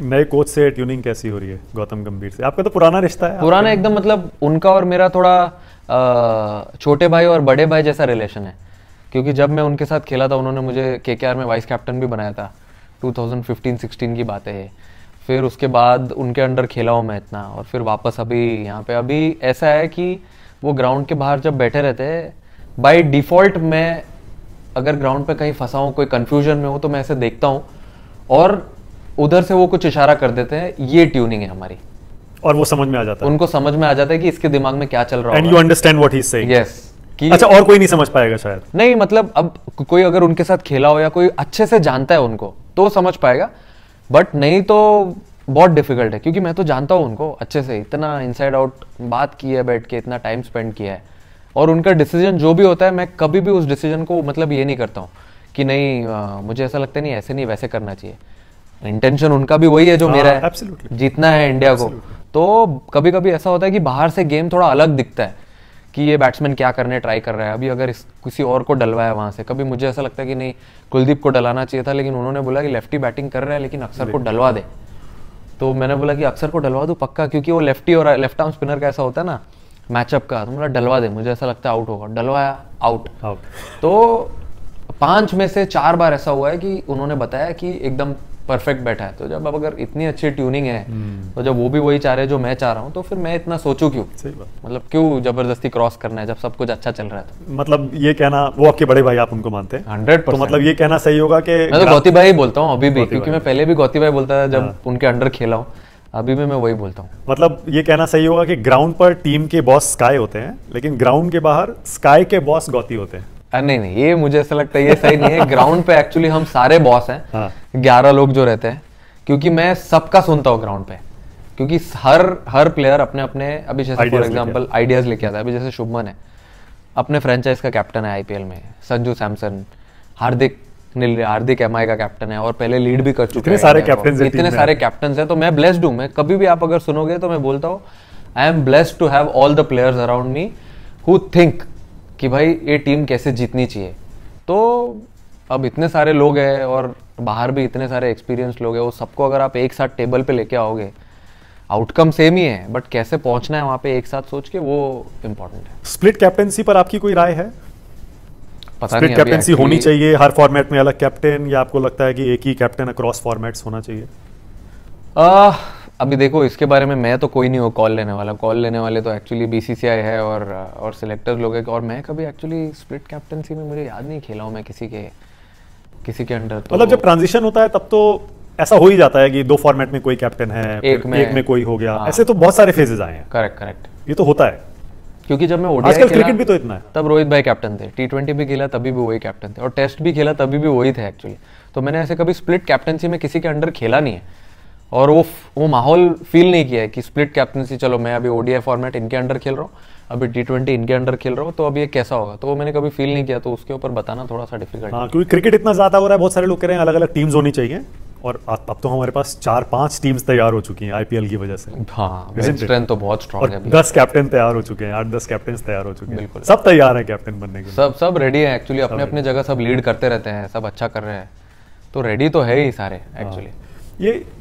नए कोच से ट्यूनिंग कैसी हो रही है गौतम गंभीर से? आपका तो पुराना रिश्ता है। पुराना एकदम, मतलब उनका और मेरा थोड़ा छोटे भाई और बड़े भाई जैसा रिलेशन है, क्योंकि जब मैं उनके साथ खेला था उन्होंने मुझे केकेआर में वाइस कैप्टन भी बनाया था। 2015-16 की बात है ये। फिर उसके बाद उनके अंडर खेला हूँ मैं इतना, और फिर वापस अभी यहाँ पे। अभी ऐसा है कि वो ग्राउंड के बाहर जब बैठे रहते हैं, बाय डिफ़ॉल्ट मैं अगर ग्राउंड पे कहीं फंसा हूँ, कोई कंफ्यूजन में हूँ, तो मैं ऐसे देखता हूँ और उधर से वो कुछ इशारा कर देते हैं, ये ट्यूनिंग है हमारी, और वो समझ में आ जाता है, उनको समझ में आ जाता है कि इसके दिमाग में क्या चल रहा है। And you understand what he is saying. Yes. अच्छा, और कोई नहीं समझ पाएगा शायद? नहीं, मतलब अब कोई अगर उनके साथ खेला हो या कोई अच्छे से जानता है उनको तो समझ पाएगा, बट नहीं तो बहुत डिफिकल्ट है, क्योंकि मैं तो जानता हूँ उनको अच्छे से, इतना इनसाइड आउट बात की है बैठ के, इतना टाइम स्पेंड किया है, और उनका डिसीजन जो भी होता है मैं कभी भी उस डिसीजन को मतलब ये नहीं करता हूँ कि नहीं मुझे ऐसा लगता है नहीं ऐसे नहीं वैसे करना चाहिए। इंटेंशन उनका भी वही है जो मेरा है, जीतना है इंडिया को। तो कभी कभी ऐसा होता है कि बाहर से गेम थोड़ा अलग दिखता है कि ये बैट्समैन क्या करने ट्राई कर रहा है। अभी अगर किसी और को डलवाया वहाँ से, कभी मुझे ऐसा लगता है कि नहीं कुलदीप को डलाना चाहिए था, लेकिन उन्होंने बोला कि लेफ्टी बैटिंग कर रहा है लेकिन अक्षर को डलवा दे। तो मैंने बोला कि अक्षर को डलवा दूँ पक्का, क्योंकि वो लेफ्टी और लेफ्ट आर्म स्पिनर का ऐसा होता है ना मैचअप का। तो बोला डलवा दे, मुझे ऐसा लगता है आउट होगा। डलवाया, आउट। तो 5 में से 4 बार ऐसा हुआ है कि उन्होंने बताया कि एकदम परफेक्ट बैठा है। तो जब अब अगर इतनी अच्छी ट्यूनिंग है, तो जब वो भी वही चाह रहे हैं जो मैं चाह रहा हूँ, तो फिर मैं इतना सोचूं क्यों? सही बात। मतलब क्यों जबरदस्ती क्रॉस करना है जब सब कुछ अच्छा चल रहा है? तो मतलब ये कहना, वो आपके बड़े भाई, आप उनको मानते हैं? 100%। तो मतलब ये कहना सही होगा कि मैं तो गौती भाई ही बोलता हूँ अभी भी, क्योंकि मैं पहले भी गौती भाई बोलता था जब उनके अंडर खेला हूँ, अभी भी मैं वही बोलता हूँ। मतलब ये कहना सही होगा कि ग्राउंड पर टीम के बॉस स्काई होते हैं, लेकिन ग्राउंड के बाहर स्काई के बॉस गौती होते हैं। नहीं नहीं, ये मुझे ऐसा लगता है ये सही नहीं है। ग्राउंड पे एक्चुअली हम सारे बॉस हैं, 11 लोग जो रहते हैं, क्योंकि मैं सबका सुनता हूँ ग्राउंड पे, क्योंकि हर प्लेयर अपने अपने, अभी जैसे फॉर एग्जांपल आइडियाज लेके आता है। अभी जैसे शुभमन है, अपने फ्रेंचाइज का कैप्टन है आईपीएल में, संजू सैमसन, हार्दिक एमआई का कैप्टन है, और पहले लीड भी कर चुके हैं। इतने सारे कैप्टन हैं, तो मैं ब्लेस्ड हूँ। मैं कभी भी आप अगर सुनोगे तो मैं बोलता हूँ I am blessed to have all the players around me who think कि भाई ये टीम कैसे जीतनी चाहिए। तो अब इतने सारे लोग हैं और बाहर भी इतने सारे एक्सपीरियंस लोग हैं, वो सबको अगर आप एक साथ टेबल पे लेके आओगे, आउटकम सेम ही है, बट कैसे पहुंचना है वहां पे एक साथ सोच के, वो इंपॉर्टेंट है। स्प्लिट कैप्टनसी पर आपकी कोई राय है? पता नहीं, कैप्टनसी होनी चाहिए हर फॉर्मेट में अलग कैप्टन, या आपको लगता है कि एक ही कैप्टन अक्रॉस फॉर्मेट्स होना चाहिए? अभी देखो, इसके बारे में मैं तो कोई नहीं हूँ कॉल लेने वाला। कॉल लेने वाले तो एक्चुअली बीसीसीआई है और सिलेक्टर्स लोग हैं, और मैं कभी एक्चुअली स्प्लिट कैप्टनसी में मुझे याद नहीं खेला हूँ मैं किसी के अंडर। तो मतलब जब ट्रांजिशन होता है तब तो ऐसा हो ही जाता है कि 2 फॉर्मेट में कोई कैप्टन है, एक में कोई हो गया। ऐसे तो बहुत सारे फेजेस आए हैं। करेक्ट, ये तो होता है, क्योंकि जब मैं ओडीआई आजकल क्रिकेट भी तो इतना है। तब रोहित भाई कैप्टन थे, T20 भी खेला तभी भी वही कैप्टन थे, और टेस्ट भी खेला तभी भी वही थे एक्चुअली। तो मैंने ऐसे कभी स्प्लिट कैप्टनसी में किसी के अंडर खेला नहीं है, और वो माहौल फील नहीं किया है कि स्प्लिट कैप्टनसी, चलो मैं अभी ओडीआई फॉर्मेट इनके अंडर खेल रहा हूँ, अभी T20 इनके अंडर खेल रहा हूँ, तो अब ये कैसा होगा, तो वो मैंने कभी फील नहीं किया। तो उसके ऊपर बताना थोड़ा सा डिफिकल्ट है, क्योंकि क्रिकेट इतना ज्यादा हो रहा है। बहुत सारे लोग कह रहे हैं अलग अलग टीम्स होनी चाहिए, और अब तो हमारे पास 4-5 टीम्स तैयार हो चुकी हैं आईपीएल की वजह से। हाँ, स्ट्रेंथ तो बहुत स्ट्रांग है। 10 कैप्टन तैयार हो चुके हैं, 8-10 कैप्टन तैयार हो चुके हैं। बिल्कुल, सब तैयार है कैप्टन बनने के लिए। सब रेडी है एक्चुअली, अपने अपने जगह सब लीड करते रहते हैं, सब अच्छा कर रहे हैं, तो रेडी तो है ही सारे एक्चुअली। ये